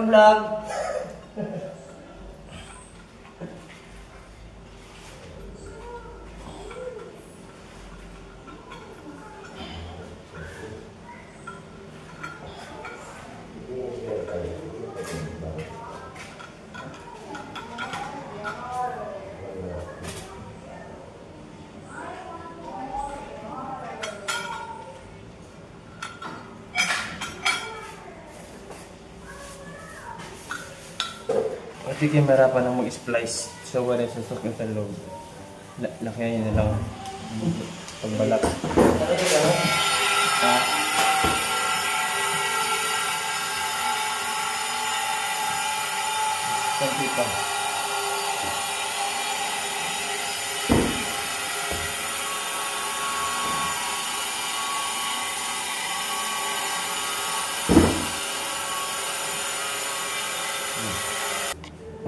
Vlog. Hindi kayo mahirapan ng mag-splice. So, wala yung susok yung sa loob. Lakihan nyo na lang pagbalak. Ha? Kunti pa.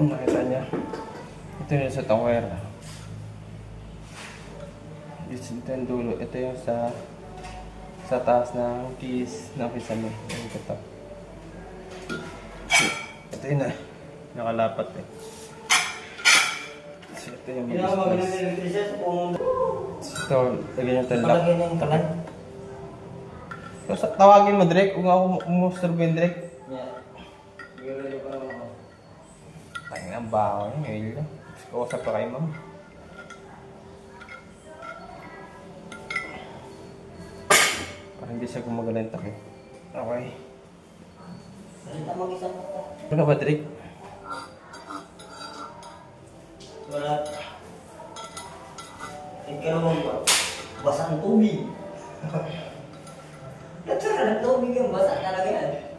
Nakita niya. Ito yung sa tower. Ito yung dulo. Ito yung sa taas ng keys ng kisame. Ito. Ito yun na. Nakalapat eh. So, ito yung ito, lagyan yung talak. Palagyan na yung kalan. So, tawagin mo, Drake. Kung ako umusturbin, Drake. Ay, ang baho yun, ngayon lang. Kausap pa kayo, ma'am. Parang hindi siya gumagalantak eh. Okay. Salita mag-isa mo ka. Ano ba, Drake? Wala. Nagkaroon ba? Basang tubig. Natura ng tubig yung basa talaga yan.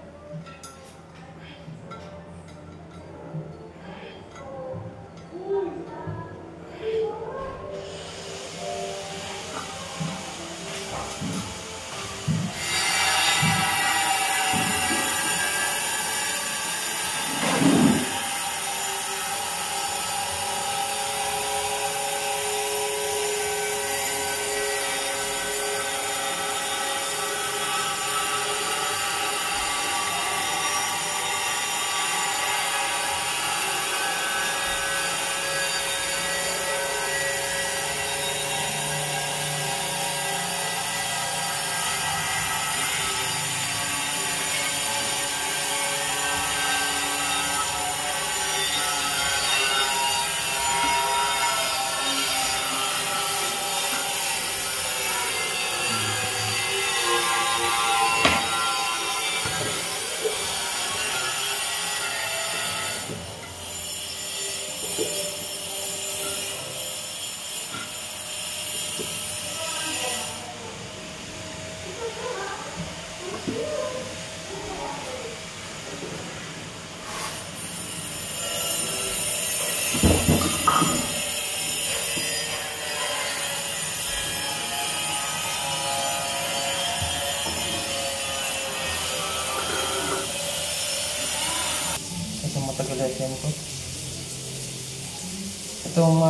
Itong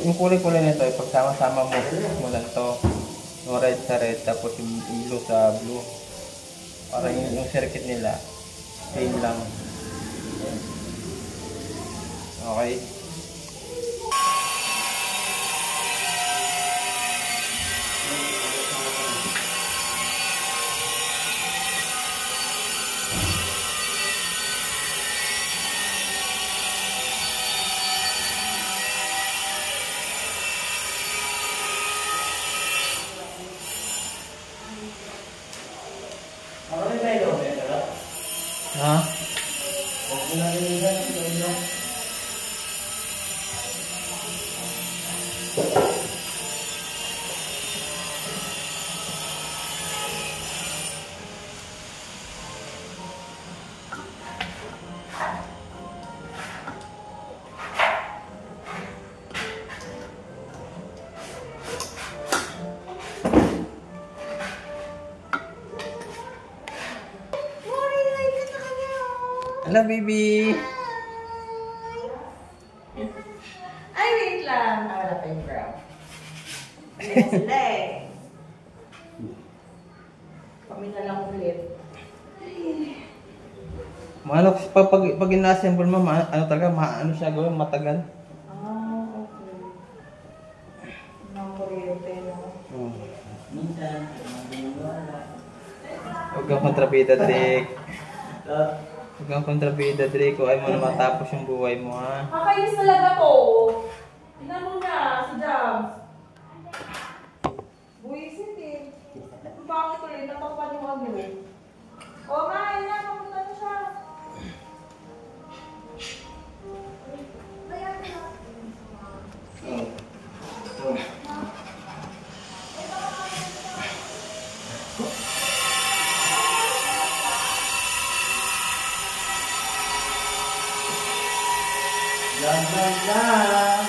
yung kulay-kulay nito ay pagsama-sama mo lang ito. Yung red sa red tapos yung blue sa blue. Para yung circuit nila same lang. Okay. Ha? Hello, baby! Ay, wait lang. Wala pa yung brow. Hindi na sila eh. Kami na lang ulit. Maano kasi pag ina-assemble mo, ano talaga, ano siya gawin, matagal. Okay. Nang kuryente, no? Minsan, ginagawa. Huwag kang kontrabida, Drake. Huwag kang kontrabida, Drake. Kung ayaw mo na matapos yung buhay mo, ha? Kakainis talaga to. Tingnan mo na, si Jams. Buisit eh. Bakit ulit? Napapaniwag mo eh. Oo nga, ayun na. Papunta na siya. Lang.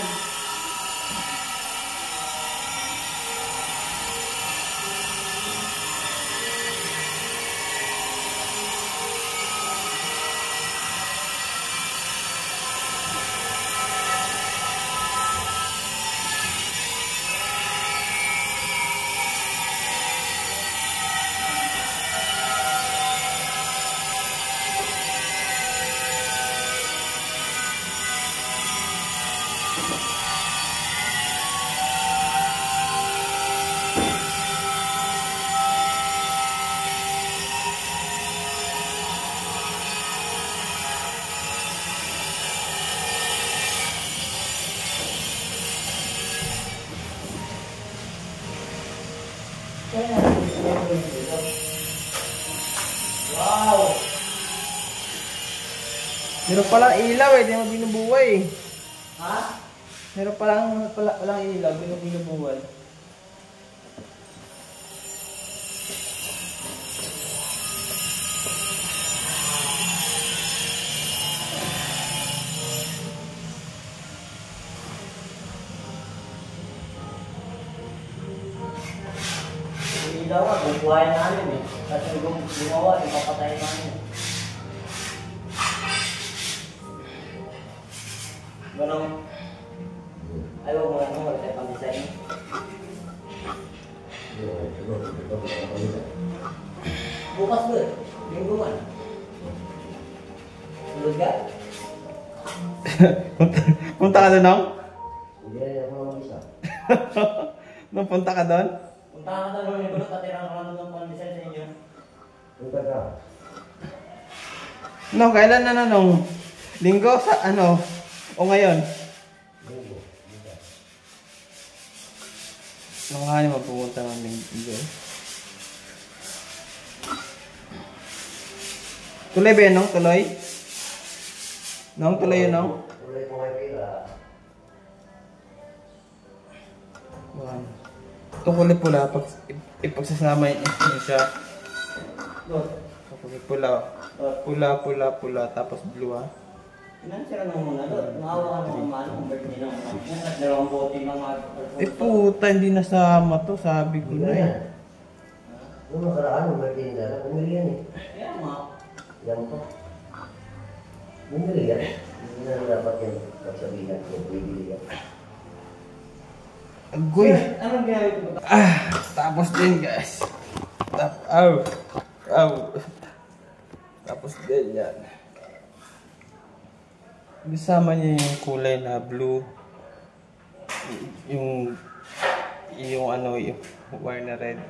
Wow! Meron palang ilaw eh, di mo binubuhay eh. Ha? Meron palang ilaw, di mo binubuhay. Yung ilaw nga, bubuhayin namin eh. Kasi gumawa, ipapatayin namin. Ganun. Ayaw mo lang wala tayo pang-design. Bukas ba? Lingguan. Tulog ka? Punta ka doon, Nong? Hindi, ako naman isa. Nung punta ka doon? Punta ka doon ng linggo, tatirang ka lang ng pang-design sa inyo. Punta ka. Nong, kailan na Nong? Linggo sa ano? O ngayon? Linggo. Nung nga naman pumunta ng linggo. Tuloy ba yun, Nong? Tuloy? Nong, tuloy yun, Nong? Tuloy po kayo pila. Wow. Itong kulay pula, ipagsasama yun siya. Itong kulay pula. Pula, tapos blue, ha? Pinansira naman muna doon. Maawa ka naman kung birthday naman. Yan at dalawang bote ng mga... Eh puta, hindi nasama to, sabi ko na eh. Nung nakaraan, birthday nila, bumili yan eh. Kaya nga. Yan pa. Bumili yan. Hindi na dapat yan pagsabihan kung bibili yan. Agoy! Anong ginamit mo? Tapos din guys. Tapos din yan. Kasama niya yung kulay na blue. Yung ano, yung wire na red.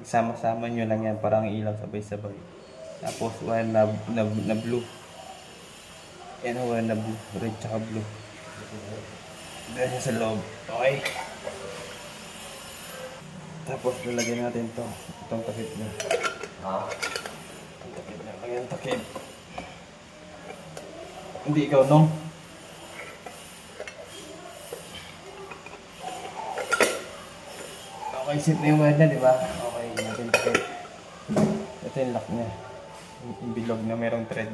Isama-sama nyo lang yan, parang ilaw sabay-sabay. Tapos wire na blue. Yan ang wire na blue, red tsaka blue. Dahil sa loob. Okay. Tapos lalagyan natin to. Itong takip niya. Itong takip niya. Lagyan takip. Hindi ikaw, Nong. Okay, sit na yung wire na, di ba? Okay, natin takip. Ito yung lock niya. Yung bilog na merong thread.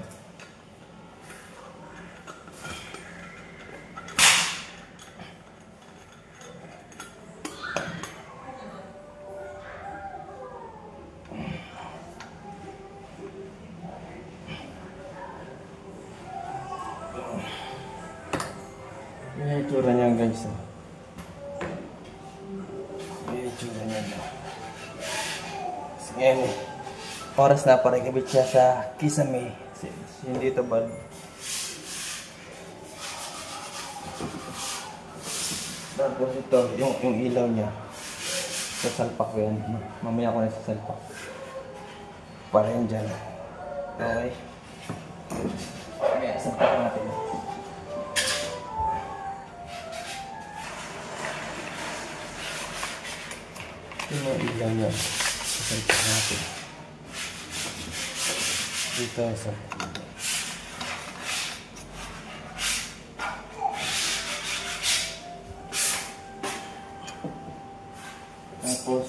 Yan yung itsura niya guys. Yan yung itsura niya. Sige, oras na para ikabit siya sa kisame Yung dito ba? Tapos ito, yung ilaw niya. Sasalpak ko yan. Mamaya ko na sasalpak. Para yan dyan. Okay. Mamaya sasalpak natin. Yung ilaw niya. Sasalpak natin. Dito isa. Tapos,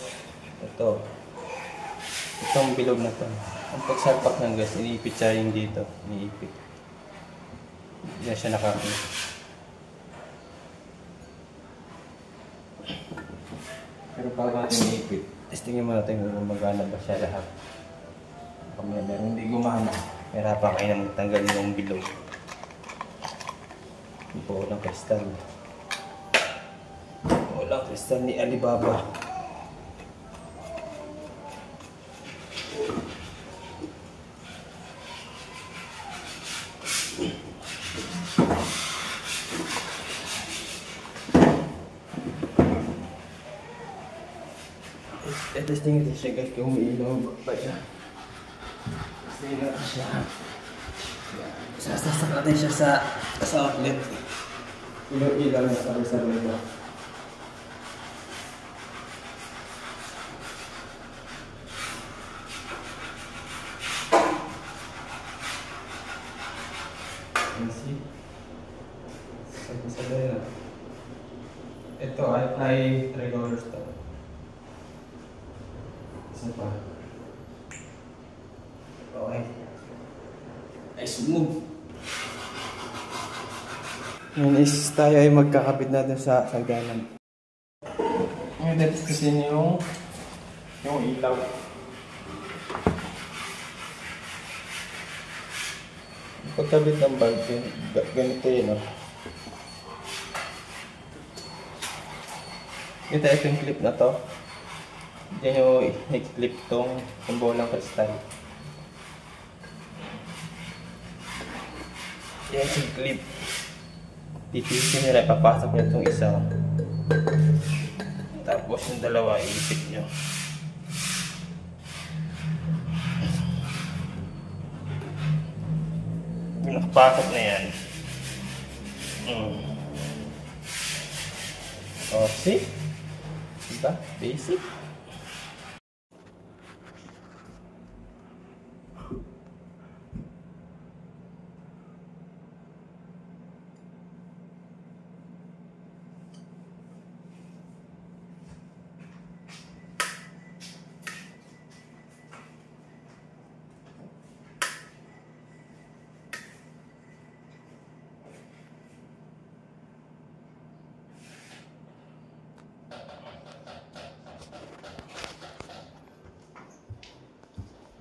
itong bilog na to. Ang pagsalpak ng gas, iniipit siya yung dito. Iniipit. Diyan siya nakakita. Pero pag natin iniipit, testingin mo natin kung magana ba siya lahat. Kung meron hindi gumana, mahirapan kayo na magtanggal yung bilog. Hindi po walang kristal. Walang kristal ni Alibaba. Testing natin siya guys kung umiilaw ba siya. Testing natin siya. Sasasak natin siya sa outlet. Ilaw na sa nito. See? Sabay na. Ito ay $3 to. Isa pa. Okay. Ay, smooth. Ngayon is tayo ay magkakabit natin sa sagdanan. Ngayon natin kasi yung ilaw. Pagkabit ng bulb, ganito yun, no? Ito yung clip na to. Diyan yung i-clip tong bolang kristal. Yan yung clip. Titisin nila, papasok nyo itong isa. Tapos yung dalawa, iisip nyo. Nakapasok na yan. Oh, see? Diba? Basic.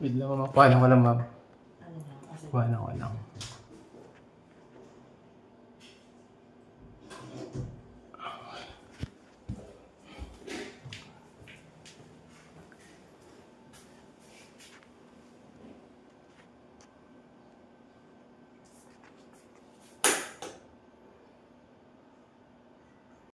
Wait lang, ma'am. Kuha lang ko lang, ma'am. Kuha lang ko lang.